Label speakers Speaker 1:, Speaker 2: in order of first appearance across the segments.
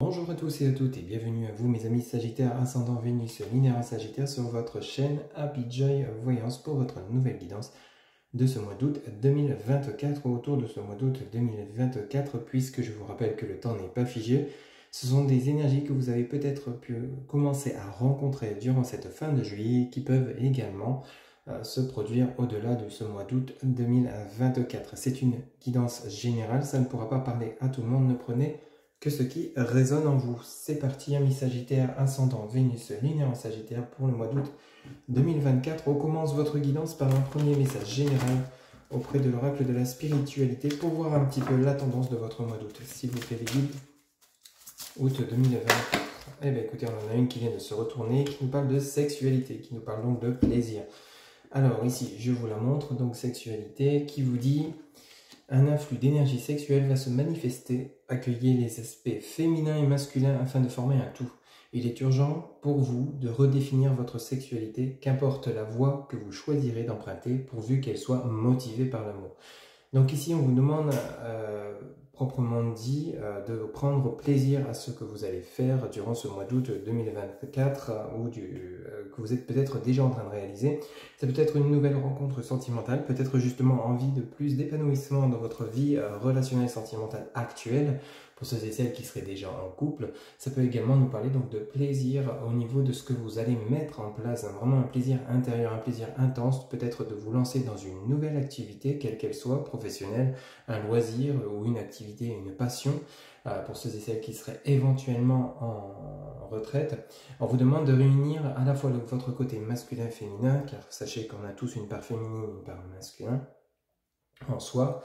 Speaker 1: Bonjour à tous et à toutes et bienvenue à vous mes amis Sagittaires, ascendant Vénus, linéaire Sagittaire sur votre chaîne Happy Joy Voyance pour votre nouvelle guidance de ce mois d'août 2024 ou autour de ce mois d'août 2024 puisque je vous rappelle que le temps n'est pas figé. Ce sont des énergies que vous avez peut-être pu commencer à rencontrer durant cette fin de juillet qui peuvent également se produire au-delà de ce mois d'août 2024. C'est une guidance générale, ça ne pourra pas parler à tout le monde, ne prenez que ce qui résonne en vous. C'est parti, amis Sagittaire, ascendant Vénus, linéaire en Sagittaire pour le mois d'août 2024. On commence votre guidance par un premier message général auprès de l'oracle de la spiritualité pour voir un petit peu la tendance de votre mois d'août. S'il vous plaît, les guides, août 2024. Eh bien, écoutez, on en a une qui vient de se retourner, qui nous parle de sexualité, qui nous parle donc de plaisir. Alors ici, je vous la montre, donc sexualité, qui vous dit... Un influx d'énergie sexuelle va se manifester, accueillez les aspects féminins et masculins afin de former un tout. Il est urgent pour vous de redéfinir votre sexualité, qu'importe la voie que vous choisirez d'emprunter, pourvu qu'elle soit motivée par l'amour. Donc ici, on vous demande, proprement dit, de prendre plaisir à ce que vous allez faire durant ce mois d'août 2024 ou que vous êtes peut-être déjà en train de réaliser. Ça peut être une nouvelle rencontre sentimentale, peut-être justement envie de plus d'épanouissement dans votre vie relationnelle sentimentale actuelle, pour ceux et celles qui seraient déjà en couple. Ça peut également nous parler donc de plaisir au niveau de ce que vous allez mettre en place, vraiment un plaisir intérieur, un plaisir intense, peut-être de vous lancer dans une nouvelle activité, quelle qu'elle soit, professionnelle, un loisir ou une activité, une passion. Pour ceux et celles qui seraient éventuellement en retraite, on vous demande de réunir à la fois votre côté masculin et féminin, car sachez qu'on a tous une part féminine et une part masculine en soi,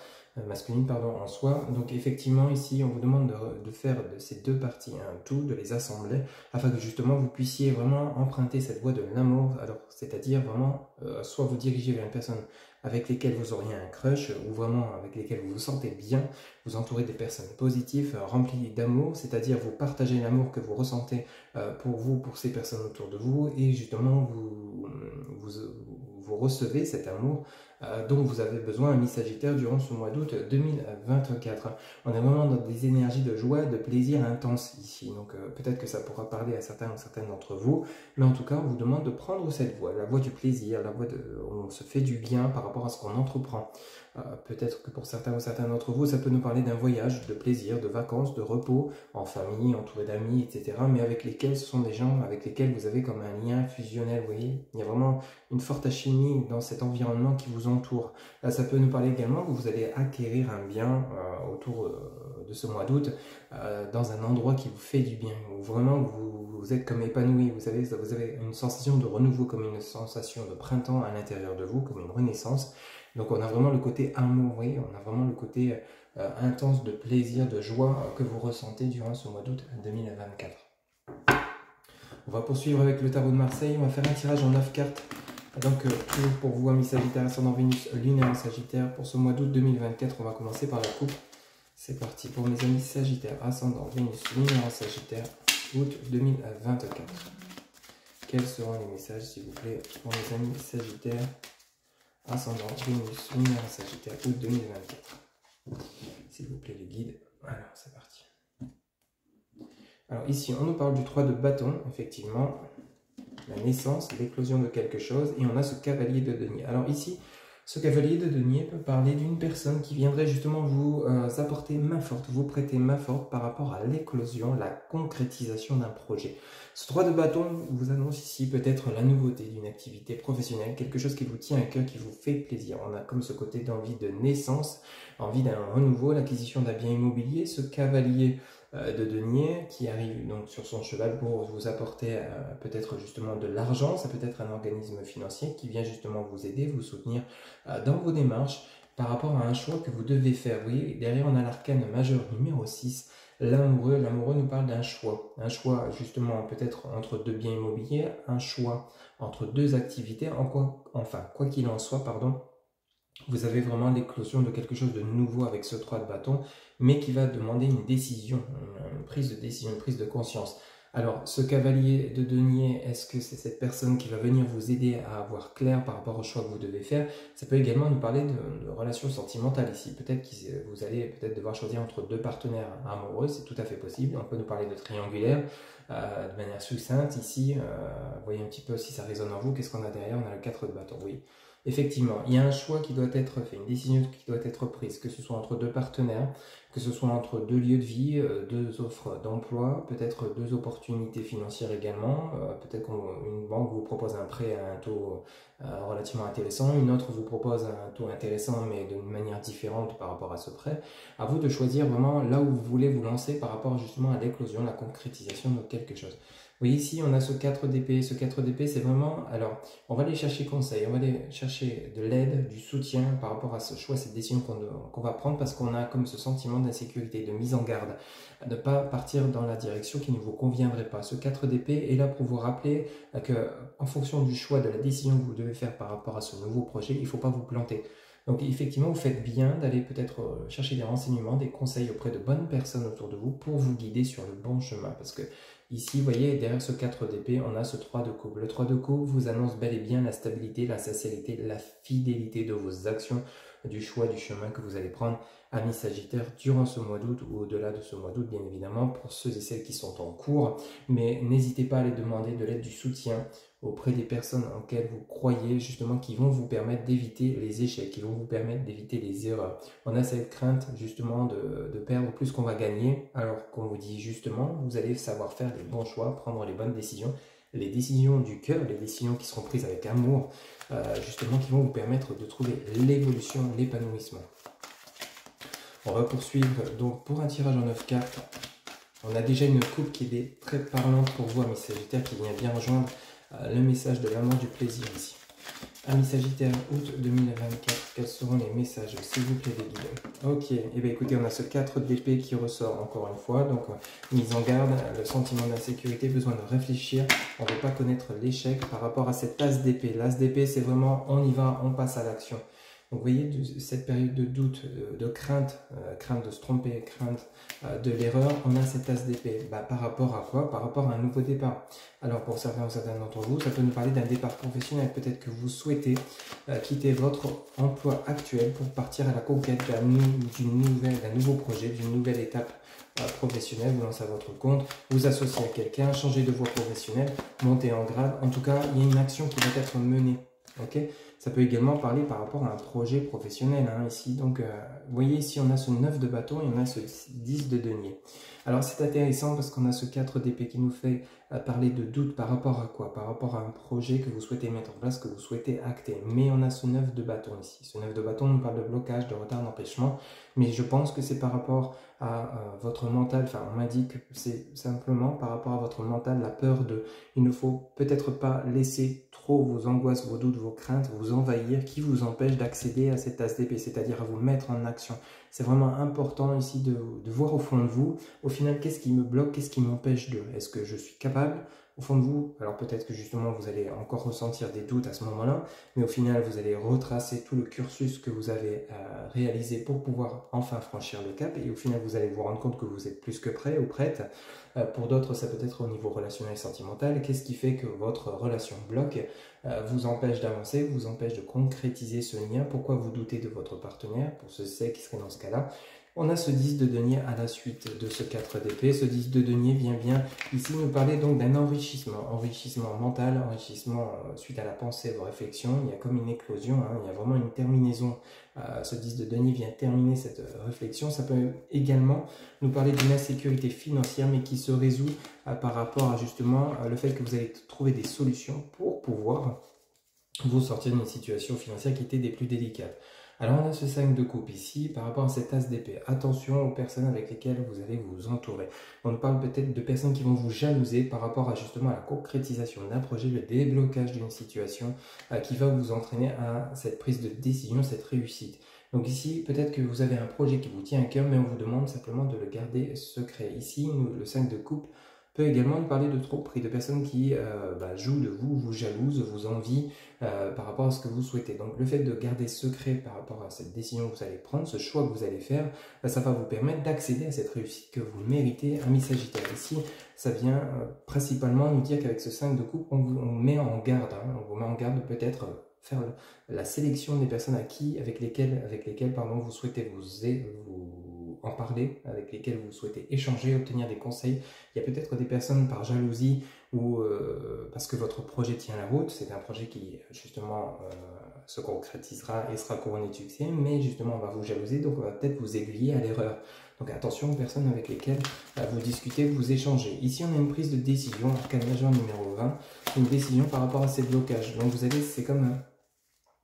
Speaker 1: masculine pardon, en soi. Donc effectivement ici on vous demande de faire de ces deux parties un tout, de les assembler afin que justement vous puissiez vraiment emprunter cette voie de l'amour, alors c'est-à-dire vraiment soit vous diriger vers une personne avec lesquelles vous auriez un crush ou vraiment avec lesquelles vous vous sentez bien, vous entourez des personnes positives, remplies d'amour, c'est-à-dire vous partagez l'amour que vous ressentez pour vous, pour ces personnes autour de vous et justement vous recevez cet amour dont vous avez besoin, amis Sagittaire, durant ce mois d'août 2024. On est vraiment dans des énergies de joie, de plaisir intense ici. Donc peut-être que ça pourra parler à certains ou certaines d'entre vous, mais en tout cas, on vous demande de prendre cette voie, la voie du plaisir, la voie où on se fait du bien par rapport à ce qu'on entreprend. Peut-être que pour certains ou certains d'entre vous, ça peut nous parler d'un voyage, de plaisir, de vacances, de repos, en famille, entouré d'amis, etc. Mais avec lesquels ce sont des gens avec lesquels vous avez comme un lien fusionnel, vous voyez. Il y a vraiment une forte alchimie dans cet environnement qui vous entoure. Là, ça peut nous parler également que vous allez acquérir un bien autour de ce mois d'août, dans un endroit qui vous fait du bien, où vraiment vous êtes comme épanoui, vous avez une sensation de renouveau, comme une sensation de printemps à l'intérieur de vous, comme une renaissance. Donc on a vraiment le côté amour, oui, on a vraiment le côté intense de plaisir, de joie que vous ressentez durant ce mois d'août 2024. On va poursuivre avec le tarot de Marseille, on va faire un tirage en 9 cartes. Donc toujours pour vous, amis Sagittaire, ascendant Vénus, linéaire Sagittaire, pour ce mois d'août 2024, on va commencer par la coupe. C'est parti pour mes amis Sagittaire, ascendant Vénus, linéaire Sagittaire, août 2024. Quels seront les messages, s'il vous plaît, pour mes amis Sagittaire, ascendant Vénus, linéaire Sagittaire, août 2024. S'il vous plaît, les guides. Alors, c'est parti. Alors ici, on nous parle du 3 de bâton, effectivement. La naissance, l'éclosion de quelque chose, et on a ce cavalier de denier. Alors ici, ce cavalier de denier peut parler d'une personne qui viendrait justement vous apporter main forte, vous prêter main forte par rapport à l'éclosion, la concrétisation d'un projet. Ce 3 de bâton vous annonce ici peut-être la nouveauté d'une activité professionnelle, quelque chose qui vous tient à cœur, qui vous fait plaisir. On a comme ce côté d'envie de naissance, envie d'un renouveau, l'acquisition d'un bien immobilier, ce cavalier de denier qui arrive donc sur son cheval pour vous apporter peut-être justement de l'argent. Ça peut être un organisme financier qui vient justement vous aider, vous soutenir dans vos démarches par rapport à un choix que vous devez faire. Oui, derrière on a l'arcane majeur numéro 6, l'amoureux. L'amoureux nous parle d'un choix justement peut-être entre deux biens immobiliers, un choix entre deux activités, quoi qu'il en soit, pardon. Vous avez vraiment l'éclosion de quelque chose de nouveau avec ce 3 de bâton, mais qui va demander une décision, une prise de décision, une prise de conscience. Alors, ce cavalier de denier, est-ce que c'est cette personne qui va venir vous aider à avoir clair par rapport au choix que vous devez faire? Ça peut également nous parler de relations sentimentales ici. Peut-être que vous allez peut-être devoir choisir entre deux partenaires amoureux, c'est tout à fait possible. On peut nous parler de triangulaire de manière succincte ici. Voyez un petit peu si ça résonne en vous. Qu'est-ce qu'on a derrière? On a le 4 de bâton, oui. Effectivement, il y a un choix qui doit être fait, une décision qui doit être prise, que ce soit entre deux partenaires, que ce soit entre deux lieux de vie, deux offres d'emploi, peut-être deux opportunités financières également. Peut-être qu'une banque vous propose un prêt à un taux relativement intéressant, une autre vous propose un taux intéressant mais d'une manière différente par rapport à ce prêt. À vous de choisir vraiment là où vous voulez vous lancer par rapport justement à l'éclosion, la concrétisation de quelque chose. Vous voyez ici, on a ce 4 d'épée. Ce 4 d'épée, c'est vraiment... Alors, on va aller chercher conseil, on va aller chercher de l'aide, du soutien par rapport à ce choix, cette décision qu'on va prendre parce qu'on a comme ce sentiment d'insécurité, de mise en garde, de ne pas partir dans la direction qui ne vous conviendrait pas. Ce 4 d'épée est là pour vous rappeler que, en fonction du choix, de la décision que vous devez faire par rapport à ce nouveau projet, il ne faut pas vous planter. Donc effectivement, vous faites bien d'aller peut-être chercher des renseignements, des conseils auprès de bonnes personnes autour de vous pour vous guider sur le bon chemin. Parce que ici, vous voyez, derrière ce 4 d'épée, on a ce 3 de coupe. Le 3 de coupe vous annonce bel et bien la stabilité, la sincérité, la fidélité de vos actions, du choix, du chemin que vous allez prendre, amis Sagittaire, durant ce mois d'août ou au-delà de ce mois d'août, bien évidemment, pour ceux et celles qui sont en cours. Mais n'hésitez pas à les demander de l'aide, du soutien auprès des personnes en lesquelles vous croyez, justement, qui vont vous permettre d'éviter les échecs, qui vont vous permettre d'éviter les erreurs. On a cette crainte, justement, de perdre plus qu'on va gagner, alors qu'on vous dit, justement, vous allez savoir faire les bons choix, prendre les bonnes décisions, les décisions du cœur, les décisions qui seront prises avec amour, justement, qui vont vous permettre de trouver l'évolution, l'épanouissement. On va poursuivre, donc, pour un tirage en 9 cartes, on a déjà une coupe qui est très parlante pour vous, amis Sagittaires, qui vient bien rejoindre le message de l'amour, du plaisir ici. Amis Sagittaire, août 2024, quels seront les messages, s'il vous plaît, des guides? Ok, et bien écoutez, on a ce 4 d'épée qui ressort encore une fois, donc mise en garde, le sentiment d'insécurité, besoin de réfléchir, on ne veut pas connaître l'échec par rapport à cette as d'épée. L'as d'épée, c'est vraiment on y va, on passe à l'action. Donc vous voyez, cette période de doute, de crainte, crainte de se tromper, crainte de l'erreur, on a cette as d'épée. Par rapport à quoi? Par rapport à un nouveau départ. Alors pour certains ou certaines d'entre vous, ça peut nous parler d'un départ professionnel. Peut-être que vous souhaitez quitter votre emploi actuel pour partir à la conquête d'un nouveau projet, d'une nouvelle étape professionnelle, vous lancez à votre compte, vous associez à quelqu'un, changez de voie professionnelle, montez en grade. En tout cas, il y a une action qui va être menée. Okay, ça peut également parler par rapport à un projet professionnel ici. Donc, vous voyez ici, on a ce 9 de bâton et on a ce 10 de denier. Alors, c'est intéressant parce qu'on a ce 4 d'épée qui nous fait parler de doute par rapport à quoi? Par rapport à un projet que vous souhaitez mettre en place, que vous souhaitez acter. Mais on a ce 9 de bâton ici. Ce 9 de bâton nous parle de blocage, de retard, d'empêchement. Mais je pense que c'est par rapport à votre mental. Enfin, on m'a dit que c'est simplement par rapport à votre mental, la peur de... Il ne faut peut-être pas laisser trop vos angoisses, vos doutes, vos craintes vous envahir, qui vous empêche d'accéder à cette as d'épée, c'est-à-dire à vous mettre en action. C'est vraiment important ici de voir au fond de vous, au final, qu'est-ce qui me bloque, qu'est-ce qui m'empêche de... Est-ce que je suis capable au fond de vous? Alors peut-être que justement vous allez encore ressentir des doutes à ce moment-là, mais au final vous allez retracer tout le cursus que vous avez réalisé pour pouvoir enfin franchir le cap, et au final vous allez vous rendre compte que vous êtes plus que prêt ou prête. Pour d'autres, ça peut être au niveau relationnel et sentimental. Qu'est-ce qui fait que votre relation bloque, vous empêche d'avancer, vous empêche de concrétiser ce lien? Pourquoi vous doutez de votre partenaire? Pour ceux qui seraient dans ce cas-là, on a ce 10 de denier à la suite de ce 4 d'épée. Ce 10 de denier vient bien ici nous parler donc d'un enrichissement mental, enrichissement suite à la pensée, vos réflexions. Il y a comme une éclosion, il y a vraiment une terminaison. Ce 10 de denier vient terminer cette réflexion. Ça peut également nous parler d'une insécurité financière, mais qui se résout par rapport à justement le fait que vous allez trouver des solutions pour pouvoir vous sortir d'une situation financière qui était des plus délicates. Alors on a ce 5 de coupe ici par rapport à cette as d'épée. Attention aux personnes avec lesquelles vous allez vous entourer. On parle peut-être de personnes qui vont vous jalouser par rapport à justement à la concrétisation d'un projet, le déblocage d'une situation qui va vous entraîner à cette prise de décision, cette réussite. Donc ici, peut-être que vous avez un projet qui vous tient à cœur, mais on vous demande simplement de le garder secret. Ici, le 5 de coupe peut également nous parler de tromperie, de personnes qui jouent de vous, vous jalousent, vous envient par rapport à ce que vous souhaitez. Donc le fait de garder secret par rapport à cette décision que vous allez prendre, ce choix que vous allez faire, ça va vous permettre d'accéder à cette réussite que vous méritez, amis Sagittaire. Ici, ça vient principalement nous dire qu'avec ce 5 de coupe, on vous met en garde, on vous met en garde peut-être faire la sélection des personnes avec lesquelles vous souhaitez vous en parler, avec lesquelles vous souhaitez échanger, obtenir des conseils. Il y a peut-être des personnes par jalousie ou parce que votre projet tient la route. C'est un projet qui justement se concrétisera et sera couronné de succès, mais justement on va vous jalouser, donc on va peut-être vous aiguiller à l'erreur. Donc attention aux personnes avec lesquelles vous discutez, vous échangez. Ici on a une prise de décision, arcane majeur numéro 20, une décision par rapport à ces blocages. Donc vous allez, c'est comme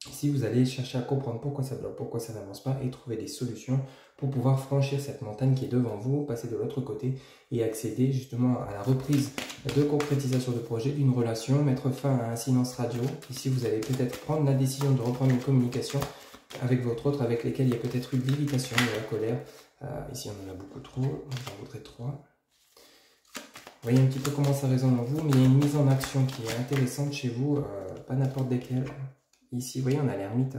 Speaker 1: ici vous allez chercher à comprendre pourquoi ça bloque, pourquoi ça n'avance pas et trouver des solutions pour pouvoir franchir cette montagne qui est devant vous, passer de l'autre côté et accéder justement à la reprise de concrétisation de projet, d'une relation, mettre fin à un silence radio. Ici vous allez peut-être prendre la décision de reprendre une communication avec votre autre, avec lesquels il y a peut-être eu de l'irritation, de la colère. Ici on en a beaucoup trop, j'en voudrais 3. Vous voyez un petit peu comment ça résonne en vous, mais il y a une mise en action qui est intéressante chez vous, pas n'importe lesquelles. Ici, vous voyez, on a l'ermite.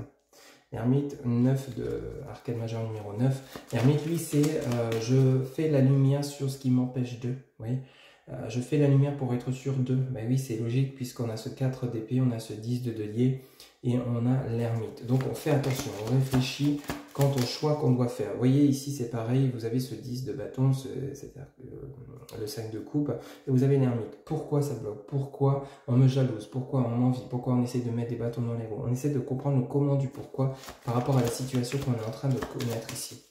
Speaker 1: L'ermite 9 de arcane majeur numéro 9. L'ermite, lui, c'est je fais la lumière sur ce qui m'empêche de. Vous voyez, je fais la lumière pour être sûr de. Ben oui, c'est logique, puisqu'on a ce 4 d'épée, on a ce 10 de denier et on a l'ermite. Donc, on fait attention, on réfléchit quant au choix qu'on doit faire. Vous voyez, ici, c'est pareil, vous avez ce 10 de bâton, c'est-à-dire le 5 de coupe, et vous avez l'ermite. Pourquoi ça bloque? Pourquoi on me jalouse? Pourquoi on m'envie? Pourquoi on essaie de mettre des bâtons dans les roues? On essaie de comprendre le comment du pourquoi par rapport à la situation qu'on est en train de connaître ici.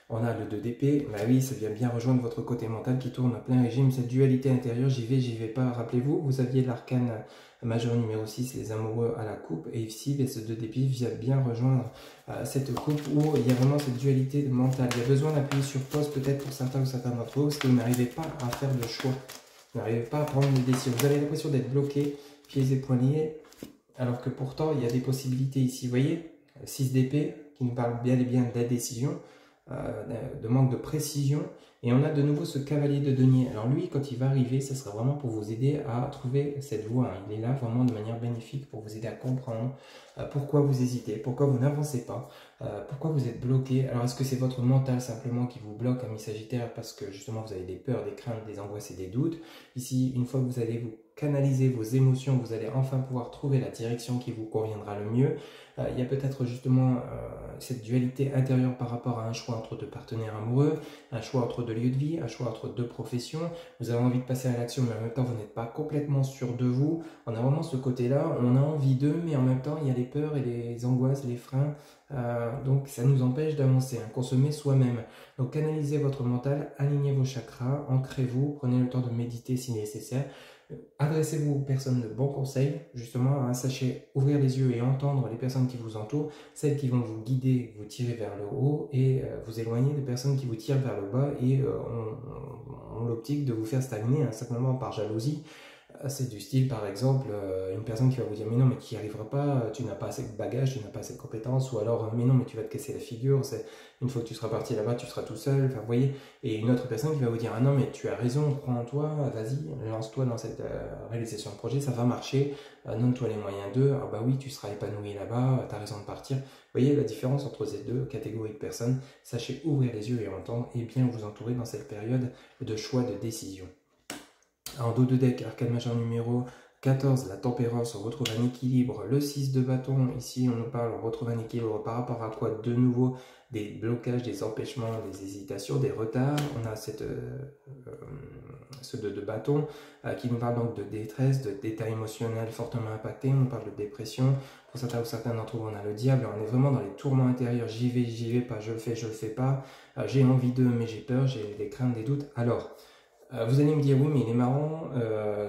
Speaker 1: On a le 2 d'épée, bah oui, ça vient bien rejoindre votre côté mental qui tourne à plein régime, cette dualité intérieure, j'y vais pas. Rappelez-vous, vous aviez l'arcane majeur numéro 6, les amoureux à la coupe, et ici, ce 2 d'épée vient bien rejoindre cette coupe où il y a vraiment cette dualité mentale. Il y a besoin d'appuyer sur pause peut-être pour certains ou certains d'entre vous, parce que vous n'arrivez pas à faire de choix, vous n'arrivez pas à prendre une décision. Vous avez l'impression d'être bloqué, pieds et poings liés, alors que pourtant, il y a des possibilités ici. Vous voyez, 6 d'épée qui nous parle bien et bien de la décision, de manque de précision, et on a de nouveau ce cavalier de denier. Alors lui, quand il va arriver, ce sera vraiment pour vous aider à trouver cette voie. Il est là vraiment de manière bénéfique pour vous aider à comprendre pourquoi vous hésitez, pourquoi vous n'avancez pas, pourquoi vous êtes bloqué. Alors est-ce que c'est votre mental simplement qui vous bloque, ami Sagittaire, parce que justement vous avez des peurs, des craintes, des angoisses et des doutes. Ici, une fois que vous allez vous canaliser vos émotions, vous allez enfin pouvoir trouver la direction qui vous conviendra le mieux. Il y a peut-être justement cette dualité intérieure par rapport à un choix entre deux partenaires amoureux, un choix entre deux lieux de vie, un choix entre deux professions. Vous avez envie de passer à l'action, mais en même temps vous n'êtes pas complètement sûr de vous. On a vraiment ce côté-là, on a envie d'eux, mais en même temps il y a les peurs et les angoisses, les freins. Donc ça nous empêche d'avancer, consommer soi-même. Donc canalisez votre mental, alignez vos chakras, ancrez-vous, prenez le temps de méditer si nécessaire. Adressez-vous aux personnes de bons conseils, justement, sachez ouvrir les yeux et entendre les personnes qui vous entourent, celles qui vont vous guider, vous tirer vers le haut et vous éloigner des personnes qui vous tirent vers le bas et ont l'optique de vous faire stagner simplement par jalousie. C'est du style, par exemple, une personne qui va vous dire « Mais non, mais tu n'y arriveras pas, tu n'as pas assez de bagages, tu n'as pas assez de compétences. » Ou alors « Mais non, mais tu vas te casser la figure, une fois que tu seras parti là-bas, tu seras tout seul. » Enfin, vous voyez. Et une autre personne qui va vous dire « Ah non, mais tu as raison, crois en toi, vas-y, lance-toi dans cette réalisation de projet, ça va marcher. Donne-toi les moyens d'eux. Ah bah oui, tu seras épanoui là-bas, tu as raison de partir. » Vous voyez la différence entre ces deux catégories de personnes. Sachez ouvrir les yeux et entendre et bien vous entourer dans cette période de choix, de décision. En dos de deck, arcane majeur numéro 14, la tempérance, on retrouve un équilibre. Le 6 de bâton, ici on nous parle, on retrouve un équilibre par rapport à quoi? De nouveau, des blocages, des empêchements, des hésitations, des retards. On a ce 2 de bâton qui nous parle donc de détresse, d'état émotionnel fortement impacté. On parle de dépression. Pour certains ou certains d'entre vous, on a le diable. On est vraiment dans les tourments intérieurs. J'y vais pas, je le fais pas. J'ai envie d'eux, mais j'ai peur, j'ai des craintes, des doutes. Alors, vous allez me dire, oui, mais il est marrant,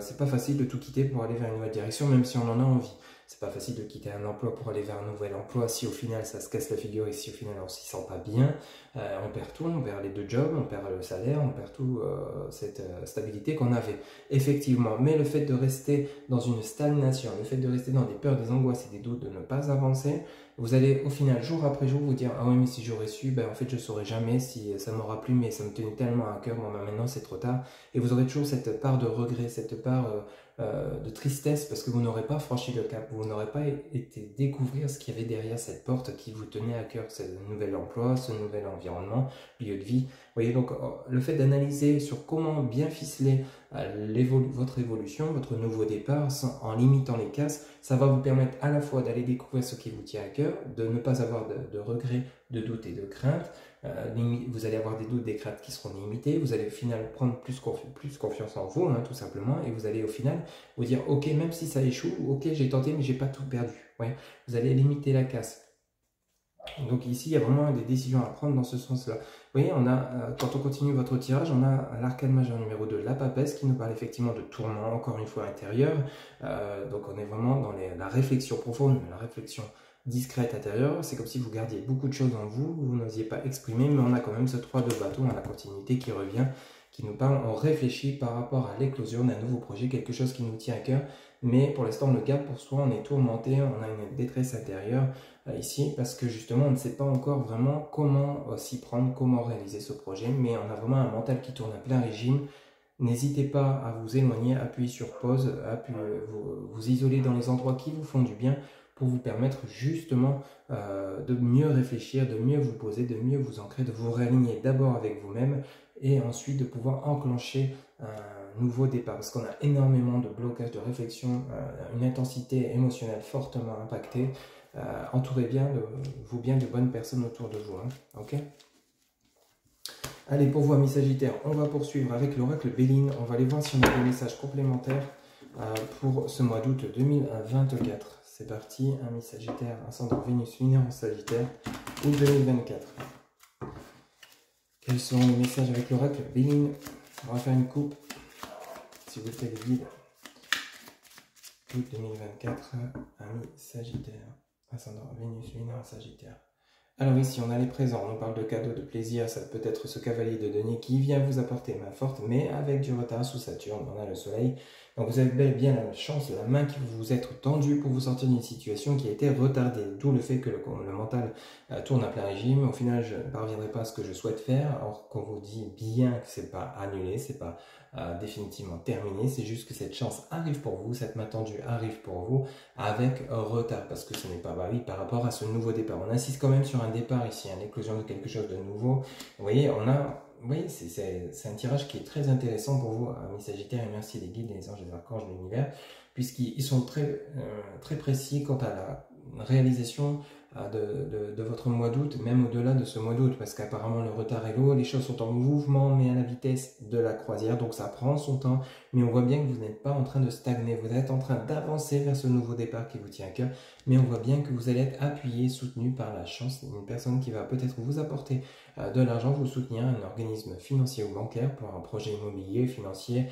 Speaker 1: c'est pas facile de tout quitter pour aller vers une nouvelle direction, même si on en a envie. C'est pas facile de quitter un emploi pour aller vers un nouvel emploi, si au final ça se casse la figure et si au final on s'y sent pas bien, on perd tout, on perd les deux jobs, on perd le salaire, on perd tout cette stabilité qu'on avait. Effectivement, mais le fait de rester dans une stagnation, le fait de rester dans des peurs, des angoisses et des doutes, de ne pas avancer, Vous allez au final, jour après jour, vous dire « Ah oui, mais si j'aurais su, ben, en fait, je ne saurais jamais si ça m'aura plu, mais ça me tenait tellement à cœur, bon, ben, maintenant c'est trop tard. » Et vous aurez toujours cette part de regret, cette part de tristesse, parce que vous n'aurez pas franchi le cap, vous n'aurez pas été découvrir ce qu'il y avait derrière cette porte qui vous tenait à cœur, ce nouvel emploi, ce nouvel environnement, lieu de vie. Vous voyez, donc le fait d'analyser sur comment bien ficeler votre évolution, votre nouveau départ, en limitant les cases, ça va vous permettre à la fois d'aller découvrir ce qui vous tient à cœur, de ne pas avoir de regrets, de doutes et de craintes. Vous allez avoir des doutes, des craintes qui seront limités. Vous allez au final prendre plus confiance en vous, hein, tout simplement. Et vous allez au final vous dire, ok, même si ça échoue, ok, j'ai tenté, mais j'ai pas tout perdu. Ouais. Vous allez limiter la casse. Donc ici, il y a vraiment des décisions à prendre dans ce sens-là. Vous voyez, quand on continue votre tirage, on a l'arcane majeur numéro 2, la papesse, qui nous parle effectivement de tourment, encore une fois intérieur. Donc on est vraiment dans la réflexion profonde, la réflexion discrète intérieure. C'est comme si vous gardiez beaucoup de choses en vous, vous n'osiez pas exprimer, mais on a quand même ce 3 de bâton à la continuité qui revient, qui nous parle, on réfléchit par rapport à l'éclosion d'un nouveau projet, quelque chose qui nous tient à cœur, mais pour l'instant on le garde pour soi, on est tourmenté, on a une détresse intérieure ici, parce que justement on ne sait pas encore vraiment comment s'y prendre, comment réaliser ce projet, mais on a vraiment un mental qui tourne à plein régime. N'hésitez pas à vous éloigner, appuyer sur pause, vous isoler dans les endroits qui vous font du bien pour vous permettre justement de mieux réfléchir, de mieux vous poser, de mieux vous ancrer, de vous réaligner d'abord avec vous-même et ensuite de pouvoir enclencher un nouveau départ. Parce qu'on a énormément de blocages, de réflexion, une intensité émotionnelle fortement impactée. Entourez bien de bonnes personnes autour de vous. Hein, ok ? Allez, pour vous, amis Sagittaires, on va poursuivre avec l'oracle Béline. On va aller voir si on a des messages complémentaires pour ce mois d'août 2024. C'est parti, amis Sagittaires, ascendant Vénus, lunaire en Sagittaire, août 2024. Quels sont les messages avec l'oracle Béline? On va faire une coupe, si vous faites les guides. Août 2024, amis Sagittaires, ascendant Vénus, lunaire en Sagittaire. Alors ici, on a les présents, on nous parle de cadeaux, de plaisir, ça peut être ce cavalier de denier qui vient vous apporter main forte, mais avec du retard sous Saturne, on a le soleil. Donc vous avez bel et bien la chance, la main qui vous être tendue pour vous sortir d'une situation qui a été retardée, d'où le fait que le mental tourne à plein régime. Au final, je ne parviendrai pas à ce que je souhaite faire, or qu'on vous dit bien que c'est pas annulé, c'est pas définitivement terminé, c'est juste que cette chance arrive pour vous, cette main tendue arrive pour vous avec retard, parce que ce n'est pas, bah oui, par rapport à ce nouveau départ. On insiste quand même sur un départ ici, une éclosion de quelque chose de nouveau. Vous voyez, c'est un tirage qui est très intéressant pour vous, amis Sagittaires, et merci les guides, les anges, les archanges de l'univers, puisqu'ils sont très précis quant à la réalisation de votre mois d'août, même au-delà de ce mois d'août, parce qu'apparemment le retard est lourd, les choses sont en mouvement, mais à la vitesse de la croisière, donc ça prend son temps, mais on voit bien que vous n'êtes pas en train de stagner, vous êtes en train d'avancer vers ce nouveau départ qui vous tient à cœur, mais on voit bien que vous allez être appuyé, soutenu par la chance, une personne qui va peut-être vous apporter de l'argent, vous soutenir, un organisme financier ou bancaire pour un projet immobilier, financier,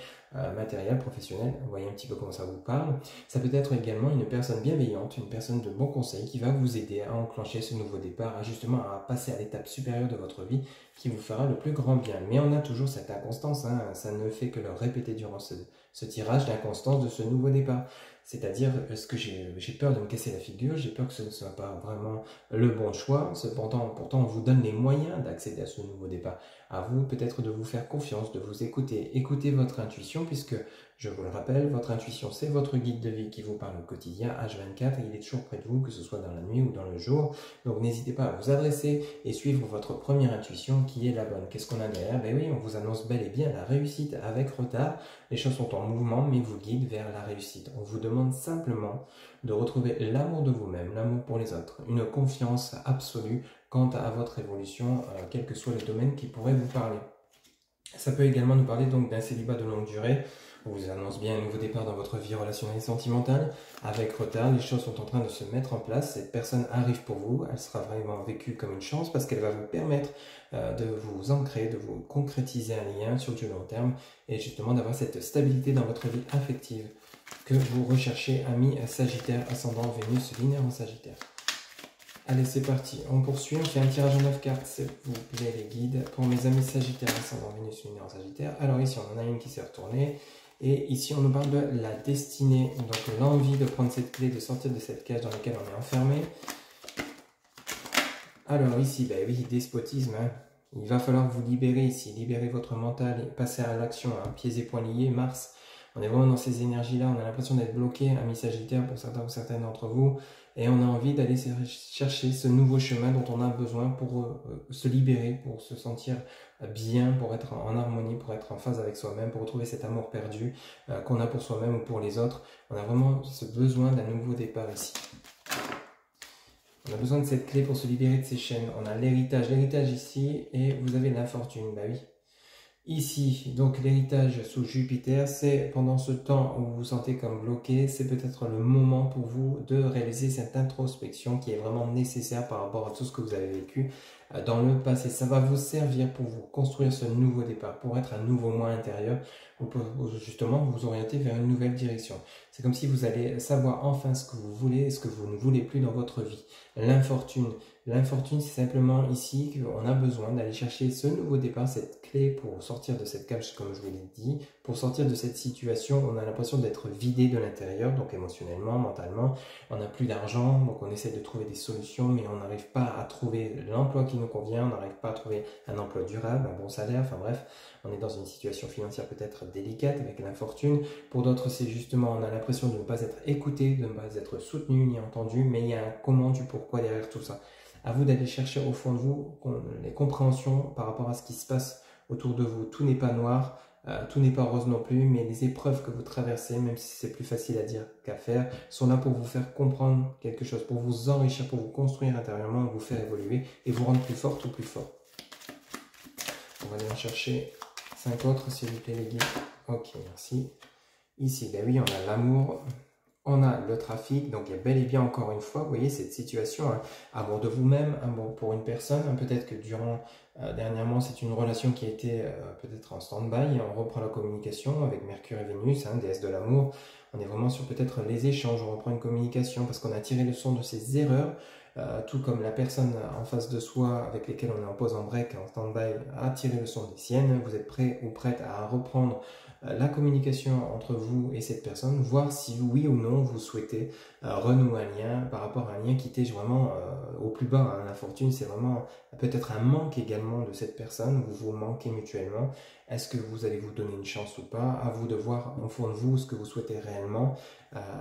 Speaker 1: matériel, professionnel. Vous voyez un petit peu comment ça vous parle. Ça peut être également une personne bienveillante, une personne de bon conseil qui va vous aider à enclencher ce nouveau départ, justement à passer à l'étape supérieure de votre vie qui vous fera le plus grand bien. Mais on a toujours cette inconstance, hein, ça ne fait que le répéter durant ce tirage, l'inconstance de ce nouveau départ. C'est-à-dire, est-ce que j'ai peur de me casser la figure, j'ai peur que ce ne soit pas vraiment le bon choix. Cependant, pourtant, on vous donne les moyens d'accéder à ce nouveau départ. À vous peut-être de vous faire confiance, de vous écouter. Écoutez votre intuition, puisque, je vous le rappelle, votre intuition, c'est votre guide de vie qui vous parle au quotidien, H24, et il est toujours près de vous, que ce soit dans la nuit ou dans le jour. Donc, n'hésitez pas à vous adresser et suivre votre première intuition qui est la bonne. Qu'est-ce qu'on a derrière? Ben oui, on vous annonce bel et bien la réussite avec retard. Les choses sont en mouvement, mais vous guide vers la réussite. On vous demande simplement de retrouver l'amour de vous-même, l'amour pour les autres, une confiance absolue quant à votre évolution, quel que soit le domaine qui pourrait vous parler. Ça peut également nous parler donc d'un célibat de longue durée. On vous annonce bien un nouveau départ dans votre vie relationnelle et sentimentale. Avec retard, les choses sont en train de se mettre en place. Cette personne arrive pour vous. Elle sera vraiment vécue comme une chance parce qu'elle va vous permettre de vous ancrer, de vous concrétiser un lien sur du long terme et justement d'avoir cette stabilité dans votre vie affective que vous recherchez, amis Sagittaire, ascendant Vénus, lunaire en Sagittaire. Allez, c'est parti. On poursuit. On fait un tirage en 9 cartes, s'il vous plaît, les guides. Pour mes amis Sagittaire, ascendant Vénus, lunaire en Sagittaire. Alors ici, on en a une qui s'est retournée. Et ici, on nous parle de la destinée. Donc, l'envie de prendre cette clé, de sortir de cette cage dans laquelle on est enfermé. Alors ici, ben oui, despotisme, hein. Il va falloir vous libérer ici, libérer votre mental et passer à l'action, hein. Pieds et poings liés, Mars. On est vraiment dans ces énergies-là, on a l'impression d'être bloqué, ami Sagittaire pour certains ou certaines d'entre vous, et on a envie d'aller chercher ce nouveau chemin dont on a besoin pour se libérer, pour se sentir bien, pour être en harmonie, pour être en phase avec soi-même, pour retrouver cet amour perdu qu'on a pour soi-même ou pour les autres. On a vraiment ce besoin d'un nouveau départ ici. On a besoin de cette clé pour se libérer de ces chaînes. On a l'héritage ici, et vous avez l'infortune, bah oui. Ici, donc l'héritage sous Jupiter, c'est pendant ce temps où vous vous sentez comme bloqué, c'est peut-être le moment pour vous de réaliser cette introspection qui est vraiment nécessaire par rapport à tout ce que vous avez vécu dans le passé. Ça va vous servir pour vous construire ce nouveau départ, pour être un nouveau moi intérieur, ou pour justement vous orienter vers une nouvelle direction. C'est comme si vous allez savoir enfin ce que vous voulez et ce que vous ne voulez plus dans votre vie. L'infortune. L'infortune, c'est simplement ici qu'on a besoin d'aller chercher ce nouveau départ, cette clé pour sortir de cette cage, comme je vous l'ai dit, pour sortir de cette situation. On a l'impression d'être vidé de l'intérieur, donc émotionnellement, mentalement. On n'a plus d'argent, donc on essaie de trouver des solutions, mais on n'arrive pas à trouver l'emploi qui nous convient, on n'arrive pas à trouver un emploi durable, un bon salaire, enfin bref, on est dans une situation financière peut-être délicate avec l'infortune. Pour d'autres, c'est justement, on a l'impression de ne pas être écouté, de ne pas être soutenu ni entendu, mais il y a un comment, du pourquoi derrière tout ça. À vous d'aller chercher au fond de vous les compréhensions par rapport à ce qui se passe autour de vous. Tout n'est pas noir, tout n'est pas rose non plus, mais les épreuves que vous traversez, même si c'est plus facile à dire qu'à faire, sont là pour vous faire comprendre quelque chose, pour vous enrichir, pour vous construire intérieurement, vous faire évoluer et vous rendre plus forte ou plus fort. On va aller en chercher 5 autres, s'il vous plaît les guides. Ok, merci. Ici, ben oui, on a l'amour. On a le trafic, donc il y a bel et bien encore une fois, vous voyez cette situation, hein, amour de vous-même, amour pour une personne, hein, peut-être que dernièrement c'est une relation qui a été peut-être en stand-by, on reprend la communication avec Mercure et Vénus, hein, déesse de l'amour, on est vraiment sur peut-être les échanges, on reprend une communication parce qu'on a tiré le son de ses erreurs, tout comme la personne en face de soi avec lesquelles on est en pause en break, en stand-by, a tiré le son des siennes, vous êtes prêt ou prête à reprendre la communication entre vous et cette personne, voir si oui ou non vous souhaitez renouer un lien par rapport à un lien qui était vraiment au plus bas. Hein. L'infortune, c'est vraiment peut-être un manque également de cette personne, vous vous manquez mutuellement. Est-ce que vous allez vous donner une chance ou pas? À vous de voir au fond de vous ce que vous souhaitez réellement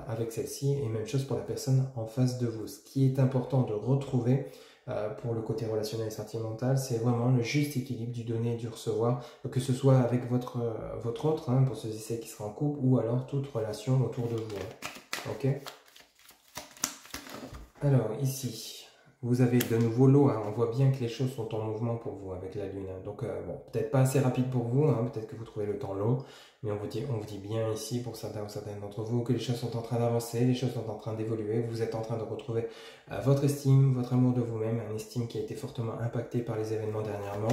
Speaker 1: avec celle-ci, et même chose pour la personne en face de vous. Ce qui est important de retrouver pour le côté relationnel et sentimental, c'est vraiment le juste équilibre du donner et du recevoir, que ce soit avec votre autre, hein, pour ceux et celles qui sera en couple, ou alors toute relation autour de vous. Hein. Ok. Alors ici, vous avez de nouveau l'eau, hein. On voit bien que les choses sont en mouvement pour vous avec la lune. Hein. Donc bon, peut-être pas assez rapide pour vous, hein. Peut-être que vous trouvez le temps long, mais on vous dit bien ici, pour certains ou certaines d'entre vous, que les choses sont en train d'avancer, les choses sont en train d'évoluer, vous êtes en train de retrouver votre estime, votre amour de vous-même, une estime qui a été fortement impactée par les événements dernièrement.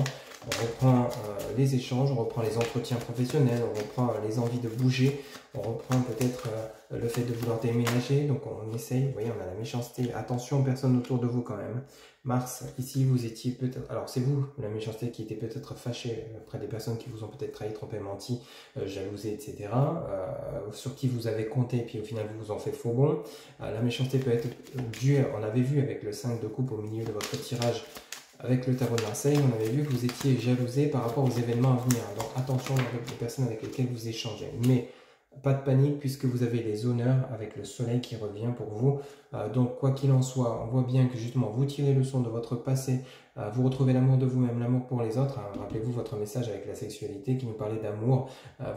Speaker 1: On reprend les échanges, on reprend les entretiens professionnels, on reprend les envies de bouger, on reprend peut-être le fait de vouloir déménager, donc on essaye, vous voyez, on a la méchanceté, attention aux personnes autour de vous quand même. Mars, ici vous étiez peut-être, alors c'est vous, la méchanceté, qui était peut-être fâché auprès des personnes qui vous ont peut-être trahi, trompé, menti, jalousé, etc., sur qui vous avez compté, et puis au final vous vous en faites faux bon. La méchanceté peut être due, on avait vu avec le 5 de coupe au milieu de votre tirage, avec le tarot de Marseille, on avait vu que vous étiez jalousé par rapport aux événements à venir. Donc attention avec les personnes avec lesquelles vous échangez. Mais pas de panique puisque vous avez les honneurs avec le soleil qui revient pour vous. Donc quoi qu'il en soit, on voit bien que justement vous tirez le son de votre passé, vous retrouvez l'amour de vous-même, l'amour pour les autres. Hein. Rappelez-vous votre message avec la sexualité qui nous parlait d'amour.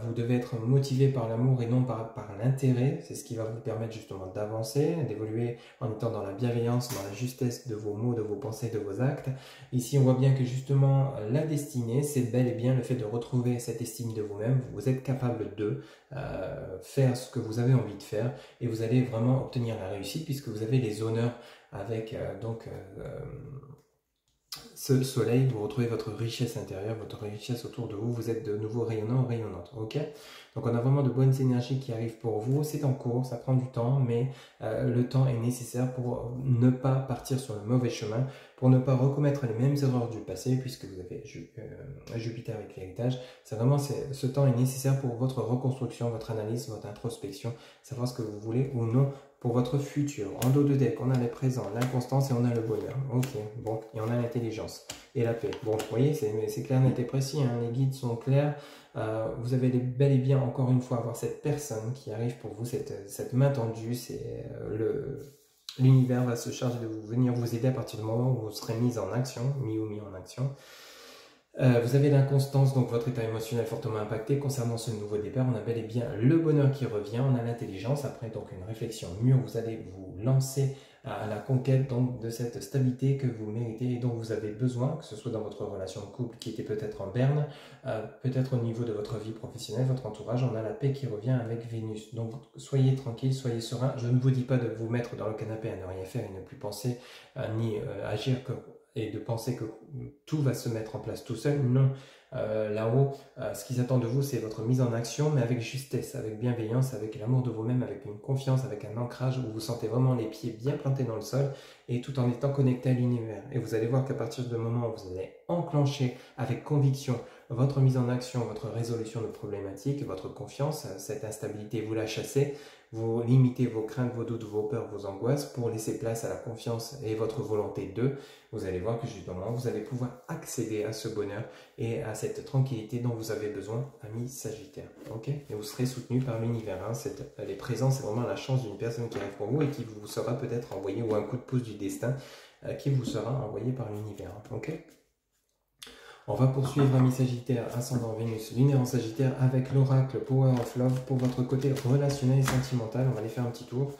Speaker 1: Vous devez être motivé par l'amour et non par l'intérêt. C'est ce qui va vous permettre justement d'avancer, d'évoluer en étant dans la bienveillance, dans la justesse de vos mots, de vos pensées, de vos actes. Ici, on voit bien que justement la destinée, c'est bel et bien le fait de retrouver cette estime de vous-même. Vous êtes capable de faire ce que vous avez envie de faire et vous allez vraiment obtenir la réussite puisque vous avez les honneurs avec ce soleil, vous retrouvez votre richesse intérieure, votre richesse autour de vous, vous êtes de nouveau rayonnant, rayonnante, ok? Donc on a vraiment de bonnes énergies qui arrivent pour vous, c'est en cours, ça prend du temps, mais le temps est nécessaire pour ne pas partir sur le mauvais chemin, pour ne pas recommettre les mêmes erreurs du passé, puisque vous avez Jupiter avec l'héritage. C'est vraiment, ce temps est nécessaire pour votre reconstruction, votre analyse, votre introspection, savoir ce que vous voulez ou non pour votre futur. En dos de deck, on a les présents, l'inconstance et on a le bonheur. Ok, bon, et on a l'intelligence et la paix. Bon, vous voyez, c'est clair, net et précis, hein, les guides sont clairs. Vous avez bel et bien, encore une fois, avoir cette personne qui arrive pour vous, cette main tendue, c'est l'univers va se charger de venir vous aider à partir du moment où vous serez mis en action, mis en action. Vous avez l'inconstance, donc votre état émotionnel fortement impacté. Concernant ce nouveau départ, on a bel et bien le bonheur qui revient, on a l'intelligence. Après donc une réflexion mûre, vous allez vous lancer à la conquête donc, de cette stabilité que vous méritez et dont vous avez besoin, que ce soit dans votre relation de couple qui était peut-être en berne, peut-être au niveau de votre vie professionnelle, votre entourage, on a la paix qui revient avec Vénus. Donc soyez tranquille, soyez serein. Je ne vous dis pas de vous mettre dans le canapé à ne rien faire et ne plus penser ni agir et de penser que tout va se mettre en place tout seul. Non, là-haut, ce qu'ils attendent de vous, c'est votre mise en action, mais avec justesse, avec bienveillance, avec l'amour de vous-même, avec une confiance, avec un ancrage où vous sentez vraiment les pieds bien plantés dans le sol et tout en étant connecté à l'univers. Et vous allez voir qu'à partir du moment où vous allez enclencher avec conviction votre mise en action, votre résolution de problématiques, votre confiance, cette instabilité, vous la chassez, vous limitez vos craintes, vos doutes, vos peurs, vos angoisses pour laisser place à la confiance et votre volonté d'eux. Vous allez voir que justement, vous allez pouvoir accéder à ce bonheur et à cette tranquillité dont vous avez besoin, amis Sagittaire. Ok, et vous serez soutenu par l'univers. Hein. Les présents, c'est vraiment la chance d'une personne qui arrive pour vous et qui vous sera peut-être envoyé, ou un coup de pouce du destin qui vous sera envoyé par l'univers. Ok. On va poursuivre, amis Sagittaire, ascendant Vénus, lunaire en Sagittaire, avec l'oracle Power of Love pour votre côté relationnel et sentimental. On va aller faire un petit tour.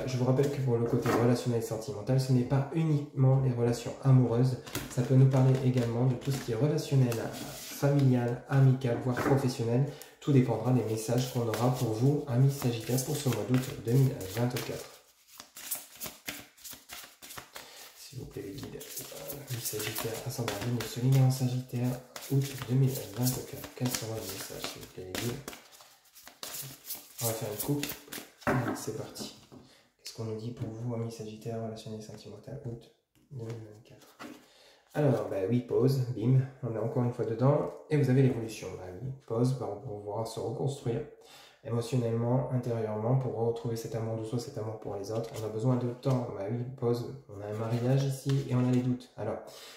Speaker 1: Je vous rappelle que pour le côté relationnel et sentimental, ce n'est pas uniquement les relations amoureuses. Ça peut nous parler également de tout ce qui est relationnel, familial, amical, voire professionnel. Tout dépendra des messages qu'on aura pour vous, amis Sagittaire, pour ce mois d'août 2024. S'il vous plaît, les guides. Sagittaire, ascendant Vénus, lunaire en Sagittaire, août 2024. Quels seront les messages, s'il vous plaît, les guides? On va faire une coupe. C'est parti. Qu'est-ce qu'on nous dit pour vous, amis Sagittaire, relationnel sentimental, août 2024? Alors, bah oui, pause, bim, on est encore une fois dedans. Et vous avez l'évolution. Bah oui, pause pour pouvoir se reconstruire émotionnellement, intérieurement, pour retrouver cet amour de soi, cet amour pour les autres. On a besoin de temps. Bah oui, pause. On a un mariage ici et on a les doutes. Alors,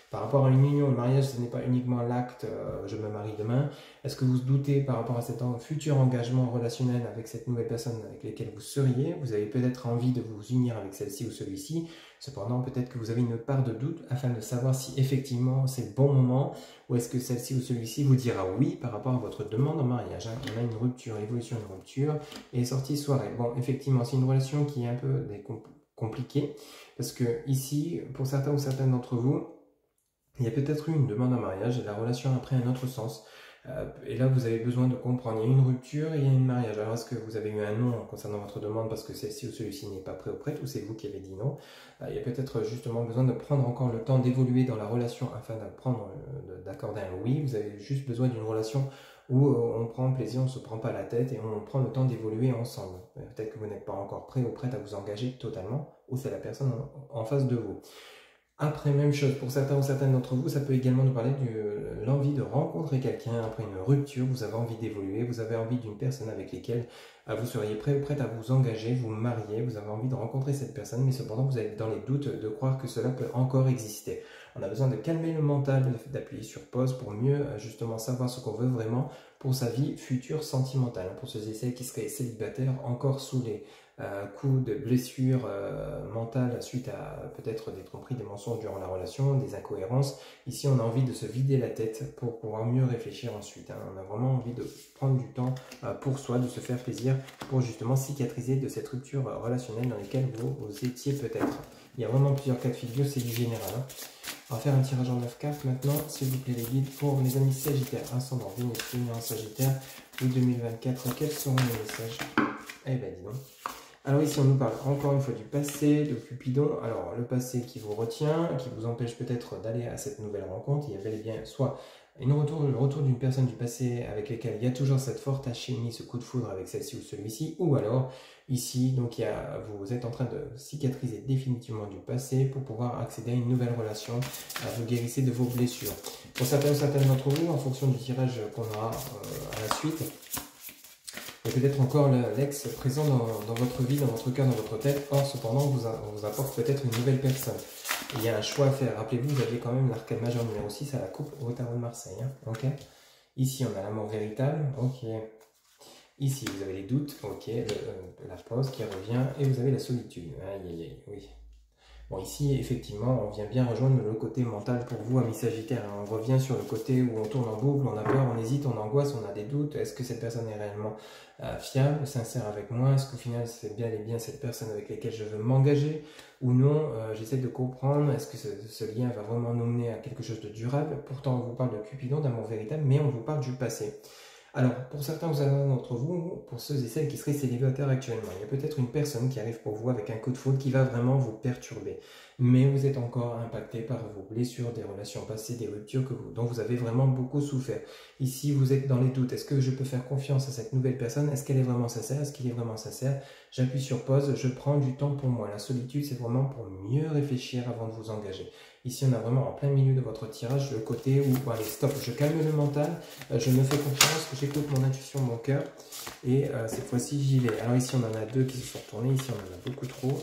Speaker 1: par rapport à une union, le mariage, ce n'est pas uniquement l'acte je me marie demain. Est-ce que vous doutez par rapport à cet futur engagement relationnel avec cette nouvelle personne avec laquelle vous seriez? Vous avez peut-être envie de vous unir avec celle-ci ou celui-ci. Cependant, peut-être que vous avez une part de doute afin de savoir si effectivement c'est le bon moment ou est-ce que celle-ci ou celui-ci vous dira oui par rapport à votre demande en mariage. Hein. On a une rupture, évolution de rupture et sortie soirée. Bon, effectivement, c'est une relation qui est un peu compliquée parce que ici, pour certains ou certaines d'entre vous, il y a peut-être eu une demande en mariage et la relation a pris un autre sens. Et là, vous avez besoin de comprendre. Il y a une rupture et il y a un mariage. Alors, est-ce que vous avez eu un non concernant votre demande parce que celle-ci ou celui-ci n'est pas prêt ou prête, ou c'est vous qui avez dit non? Il y a peut-être justement besoin de prendre encore le temps d'évoluer dans la relation afin d'accorder un oui. Vous avez juste besoin d'une relation où on prend plaisir, on ne se prend pas la tête et on prend le temps d'évoluer ensemble. Peut-être que vous n'êtes pas encore prêt ou prête à vous engager totalement, ou c'est la personne en face de vous. Après, même chose, pour certains ou certaines d'entre vous, ça peut également nous parler de l'envie de rencontrer quelqu'un après une rupture. Vous avez envie d'évoluer, vous avez envie d'une personne avec laquelle vous seriez prêt ou prête à vous engager, vous marier, vous avez envie de rencontrer cette personne, mais cependant vous êtes dans les doutes de croire que cela peut encore exister. On a besoin de calmer le mental, d'appuyer sur pause pour mieux justement savoir ce qu'on veut vraiment pour sa vie future sentimentale. Pour ceux et celles qui seraient célibataires encore sous les coups de blessures mentales suite à peut-être des tromperies, des mensonges durant la relation, des incohérences. Ici, on a envie de se vider la tête pour pouvoir mieux réfléchir ensuite. Hein. On a vraiment envie de prendre du temps pour soi, de se faire plaisir pour justement cicatriser de cette rupture relationnelle dans laquelle vous étiez peut-être. Il y a vraiment plusieurs cas de figure, c'est du général. Hein. On va faire un tirage en 9 cartes maintenant, s'il vous plaît les guides, pour les amis Sagittaires, ascendant Vénus, lunaire en Sagittaire, août 2024. Quels seront les messages? Eh ben dis donc. Alors ici, on nous parle encore une fois du passé, de Cupidon. Alors, le passé qui vous retient, qui vous empêche peut-être d'aller à cette nouvelle rencontre. Il y a bel et bien soit le retour d'une personne du passé avec laquelle il y a toujours cette forte alchimie, ce coup de foudre avec celle-ci ou celui-ci. Ou alors, ici, donc vous êtes en train de cicatriser définitivement du passé pour pouvoir accéder à une nouvelle relation. Vous guérissez de vos blessures. Pour certains ou certaines d'entre vous, en fonction du tirage qu'on aura à la suite, Il y a peut-être encore l'ex présent dans votre vie, dans votre cœur, dans votre tête. Or, cependant, on vous apporte peut-être une nouvelle personne. Il y a un choix à faire. Rappelez-vous, vous aviez quand même l'arcane majeur numéro 6 à la coupe au tarot de Marseille. Hein, ok. Ici, on a l'amour véritable. Ok. Ici, vous avez les doutes. Ok. La pause qui revient. Et vous avez la solitude. Aïe, aïe, aïe. Oui. Bon, ici, effectivement, on vient bien rejoindre le côté mental pour vous, amis Sagittaires. On revient sur le côté où on tourne en boucle, on a peur, on hésite, on angoisse, on a des doutes. Est-ce que cette personne est réellement fiable, sincère avec moi? Est-ce qu'au final, c'est bien et bien cette personne avec laquelle je veux m'engager ou non? J'essaie de comprendre. Est-ce que ce lien va vraiment nous mener à quelque chose de durable? Pourtant, on vous parle de Cupidon, d'amour véritable, mais on vous parle du passé. Alors, pour certains d'entre vous, pour ceux et celles qui seraient célibataires actuellement, il y a peut-être une personne qui arrive pour vous avec un coup de foudre qui va vraiment vous perturber. Mais vous êtes encore impacté par vos blessures, des relations passées, des ruptures dont vous avez vraiment beaucoup souffert. Ici, vous êtes dans les doutes. Est-ce que je peux faire confiance à cette nouvelle personne? Est-ce qu'elle est vraiment sincère? Est-ce qu'il est vraiment sincère? J'appuie sur pause, je prends du temps pour moi. La solitude, c'est vraiment pour mieux réfléchir avant de vous engager. Ici, on a vraiment en plein milieu de votre tirage le côté où, allez, stop, je calme le mental, je me fais confiance, j'écoute mon intuition, mon cœur, et cette fois-ci, j'y vais. Alors ici, on en a deux qui se sont retournés, ici, on en a beaucoup trop.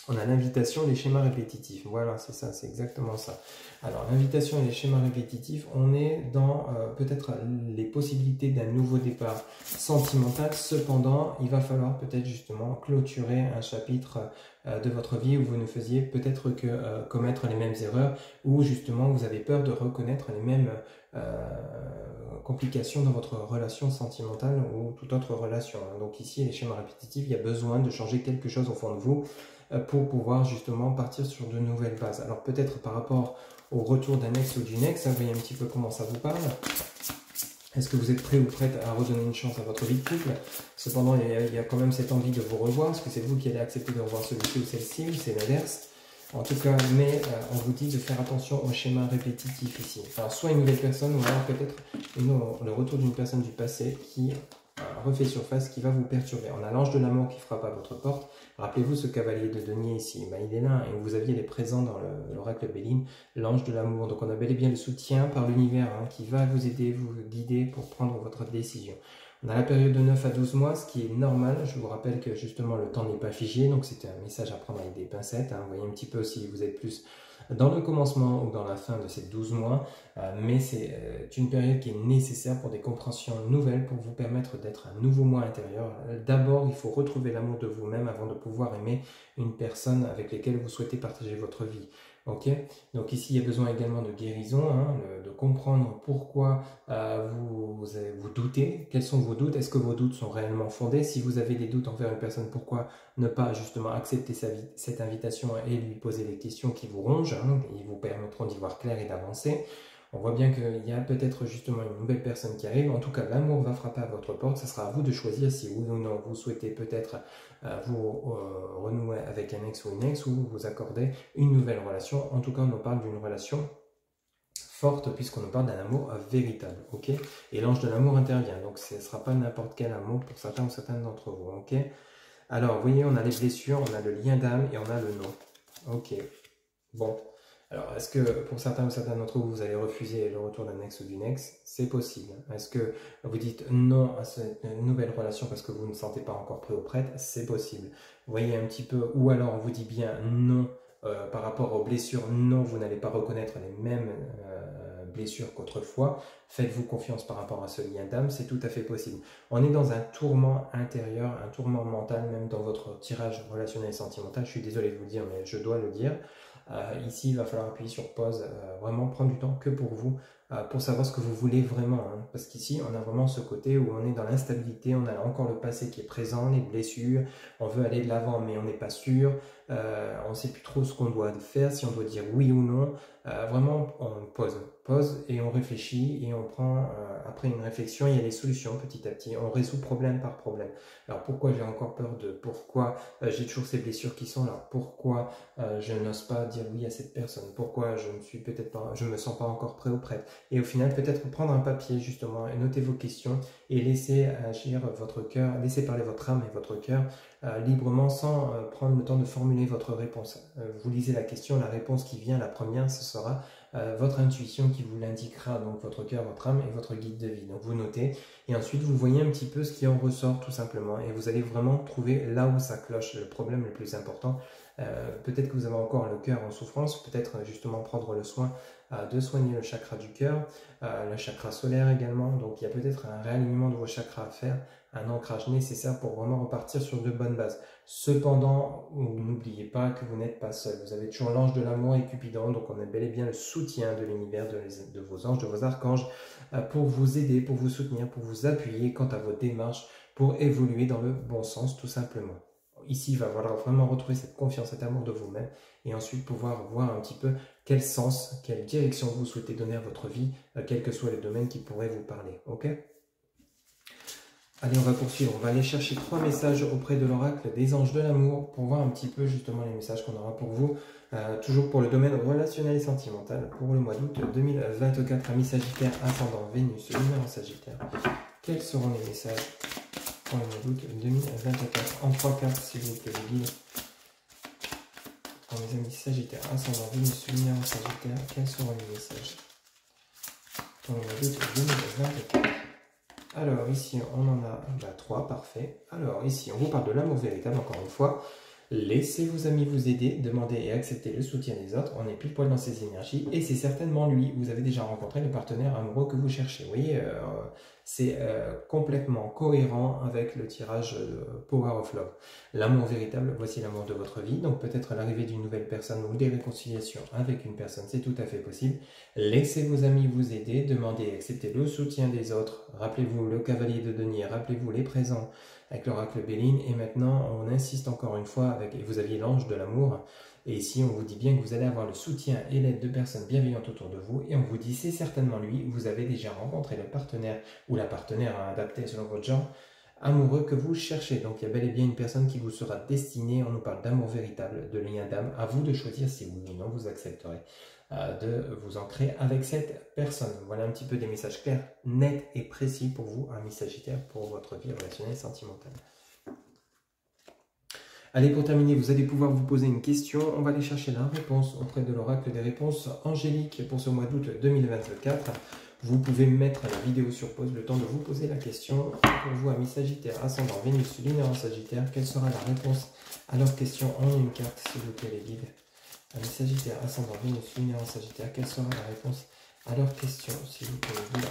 Speaker 1: On a l'invitation, les schémas répétitifs. Voilà, c'est ça, c'est exactement ça. Alors, l'invitation et les schémas répétitifs, on est dans peut-être les possibilités d'un nouveau départ sentimental. Cependant, il va falloir peut-être justement clôturer un chapitre de votre vie où vous ne faisiez peut-être que commettre les mêmes erreurs, ou justement vous avez peur de reconnaître les mêmes complications dans votre relation sentimentale ou toute autre relation. Donc ici, les schémas répétitifs, il y a besoin de changer quelque chose au fond de vous pour pouvoir justement partir sur de nouvelles bases. Alors peut-être par rapport au retour d'un ex ou d'une ex, vous voyez un petit peu comment ça vous parle. Est-ce que vous êtes prêt ou prête à redonner une chance à votre vie de couple? Cependant, il y a quand même cette envie de vous revoir. Est-ce que c'est vous qui allez accepter de revoir celui-ci ou celle-ci, ou c'est l'inverse? En tout cas, mais on vous dit de faire attention aux schémas répétitifs ici. Alors soit une nouvelle personne, ou alors peut-être le retour d'une personne du passé qui refait surface, qui va vous perturber. On a l'ange de l'amour qui frappe à votre porte. Rappelez-vous ce cavalier de denier ici, il est là, et vous aviez les présents dans l'oracle Béline, l'ange de l'amour. Donc on a bel et bien le soutien par l'univers qui va vous aider, vous guider pour prendre votre décision. On a la période de 9 à 12 mois, ce qui est normal. Je vous rappelle que justement le temps n'est pas figé, donc c'est un message à prendre avec des pincettes. Vous voyez un petit peu si vous êtes plus dans le commencement ou dans la fin de ces 12 mois, mais c'est une période qui est nécessaire pour des compréhensions nouvelles, pour vous permettre d'être un nouveau moi intérieur. D'abord, il faut retrouver l'amour de vous-même avant de pouvoir aimer une personne avec laquelle vous souhaitez partager votre vie. Ok, donc ici il y a besoin également de guérison, de comprendre pourquoi vous doutez, quels sont vos doutes, est-ce que vos doutes sont réellement fondés? Si vous avez des doutes envers une personne, pourquoi ne pas justement accepter cette invitation et lui poser les questions qui vous rongent, et vous permettront d'y voir clair et d'avancer. On voit bien qu'il y a peut-être justement une nouvelle personne qui arrive. En tout cas, l'amour va frapper à votre porte. Ce sera à vous de choisir si oui ou non vous souhaitez peut-être vous renouer avec un ex ou une ex, ou vous accorder une nouvelle relation. En tout cas, on nous parle d'une relation forte puisqu'on nous parle d'un amour véritable. Ok, et l'ange de l'amour intervient. Donc, ce ne sera pas n'importe quel amour pour certains ou certaines d'entre vous. Ok, alors, vous voyez, on a les blessures, on a le lien d'âme et on a le nom. Ok, bon. Alors, est-ce que pour certains ou certaines d'entre vous, vous allez refuser le retour d'un ex ou d'une ex? C'est possible. Est-ce que vous dites non à cette nouvelle relation parce que vous ne vous sentez pas encore prêt ou prête? C'est possible. Vous voyez un petit peu, ou alors on vous dit bien non par rapport aux blessures. Non, vous n'allez pas reconnaître les mêmes blessures qu'autrefois. Faites-vous confiance par rapport à ce lien d'âme, c'est tout à fait possible. On est dans un tourment intérieur, un tourment mental, même dans votre tirage relationnel et sentimental. Je suis désolé de vous le dire, mais je dois le dire. Ici, il va falloir appuyer sur pause, vraiment prendre du temps que pour vous, pour savoir ce que vous voulez vraiment. Parce qu'ici, on a vraiment ce côté où on est dans l'instabilité, on a encore le passé qui est présent, les blessures, on veut aller de l'avant, mais on n'est pas sûr, on ne sait plus trop ce qu'on doit faire, si on doit dire oui ou non. Vraiment, on pause et on réfléchit et on prend, après une réflexion, il y a des solutions petit à petit, on résout problème par problème. Alors pourquoi j'ai encore peur de, pourquoi j'ai toujours ces blessures qui sont là, pourquoi je n'ose pas dire oui à cette personne, pourquoi je ne suis peut-être pas, je me sens pas encore prêt ou prête. Et au final, peut-être prendre un papier justement et noter vos questions et laisser agir votre cœur, laisser parler votre âme et votre cœur librement sans prendre le temps de formuler votre réponse. Vous lisez la question, la réponse qui vient, la première, ce sera votre intuition qui vous l'indiquera, donc votre cœur, votre âme et votre guide de vie. Donc vous notez et ensuite vous voyez un petit peu ce qui en ressort tout simplement et vous allez vraiment trouver là où ça cloche, le problème le plus important. Peut-être que vous avez encore le cœur en souffrance, peut-être justement prendre le soin de soigner le chakra du cœur, le chakra solaire également. Donc il y a peut-être un réalignement de vos chakras à faire, un ancrage nécessaire pour vraiment repartir sur de bonnes bases. Cependant, n'oubliez pas que vous n'êtes pas seul. Vous avez toujours l'ange de l'amour et Cupidon, donc on a bel et bien le soutien de l'univers, de vos anges, de vos archanges, pour vous aider, pour vous soutenir, pour vous appuyer quant à votre démarche, pour évoluer dans le bon sens tout simplement. Ici, il va falloir vraiment retrouver cette confiance, cet amour de vous-même et ensuite pouvoir voir un petit peu quel sens, quelle direction vous souhaitez donner à votre vie, quel que soit le domaine qui pourrait vous parler. Ok ? Allez, on va poursuivre. On va aller chercher 3 messages auprès de l'oracle des anges de l'amour pour voir un petit peu justement les messages qu'on aura pour vous. Toujours pour le domaine relationnel et sentimental pour le mois d'août 2024. Amis Sagittaire, ascendant Vénus, lunaire en Sagittaire. Quels seront les messages pour le mois d'août 2024 en 3 cartes, s'il vous plaît, les guides. Pour mes amis Sagittaire, ascendant Vénus, lunaire en Sagittaire, quels seront les messages pour le mois d'août 2024? Alors ici, on en a 3, parfait. Alors ici, on vous parle de l'amour véritable, encore une fois. Laissez vos amis vous aider, demandez et acceptez le soutien des autres. On est pile poil dans ces énergies et c'est certainement lui. Vous avez déjà rencontré le partenaire amoureux que vous cherchez. Vous voyez, c'est complètement cohérent avec le tirage Power of Love. L'amour véritable, voici l'amour de votre vie. Donc peut-être l'arrivée d'une nouvelle personne ou des réconciliations avec une personne, c'est tout à fait possible. Laissez vos amis vous aider, demandez et acceptez le soutien des autres. Rappelez-vous le cavalier de denier, rappelez-vous les présents avec l'oracle Béline. Et maintenant, on insiste encore une fois avec, et vous aviez l'ange de l'amour. Et ici, on vous dit bien que vous allez avoir le soutien et l'aide de personnes bienveillantes autour de vous. Et on vous dit, c'est certainement lui. Vous avez déjà rencontré le partenaire ou la partenaire adaptée selon votre genre amoureux que vous cherchez. Donc, il y a bel et bien une personne qui vous sera destinée. On nous parle d'amour véritable, de lien d'âme. À vous de choisir si oui ou non vous accepterez de vous ancrer avec cette personne. Voilà un petit peu des messages clairs, nets et précis pour vous, amis Sagittaire, pour votre vie relationnelle et sentimentale. Allez, pour terminer, vous allez pouvoir vous poser une question. On va aller chercher la réponse auprès de l'oracle des réponses angéliques pour ce mois d'août 2024. Vous pouvez mettre la vidéo sur pause, le temps de vous poser la question. Pour vous, amis Sagittaire, ascendant Vénus, lunaire en Sagittaire, quelle sera la réponse à leur question en une carte, s'il vous plaît, les guides? Amis Sagittaire, ascendant Vénus, lunaire en Sagittaire, quelle sera la réponse à leur question, s'il vous plaît, les guides?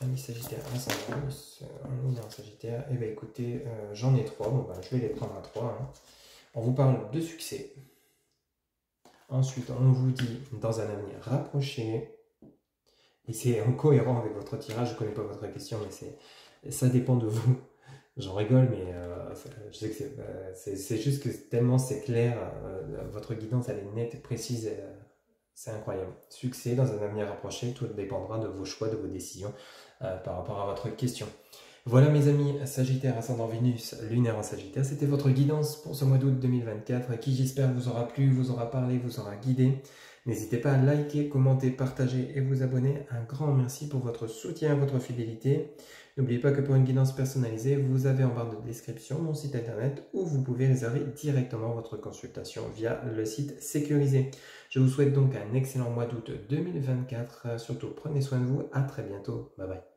Speaker 1: Amis Sagittaire, ascendant Vénus, lunaire en Sagittaire. Eh bien, écoutez, j'en ai 3. Bon, ben, je vais les prendre à 3. Hein. On vous parle de succès. Ensuite, on vous dit dans un avenir rapproché. Et c'est en cohérent avec votre tirage. Je ne connais pas votre question, mais ça dépend de vous. J'en rigole, mais je sais que c'est juste que tellement c'est clair, votre guidance elle est nette et précise, c'est incroyable. Succès dans un avenir rapproché, tout dépendra de vos choix, de vos décisions par rapport à votre question. Voilà mes amis Sagittaire, ascendant Vénus, lunaire en Sagittaire, c'était votre guidance pour ce mois d'août 2024 qui j'espère vous aura plu, vous aura parlé, vous aura guidé. N'hésitez pas à liker, commenter, partager et vous abonner. Un grand merci pour votre soutien, votre fidélité. N'oubliez pas que pour une guidance personnalisée, vous avez en barre de description mon site internet où vous pouvez réserver directement votre consultation via le site sécurisé. Je vous souhaite donc un excellent mois d'août 2024. Surtout, prenez soin de vous. À très bientôt. Bye bye.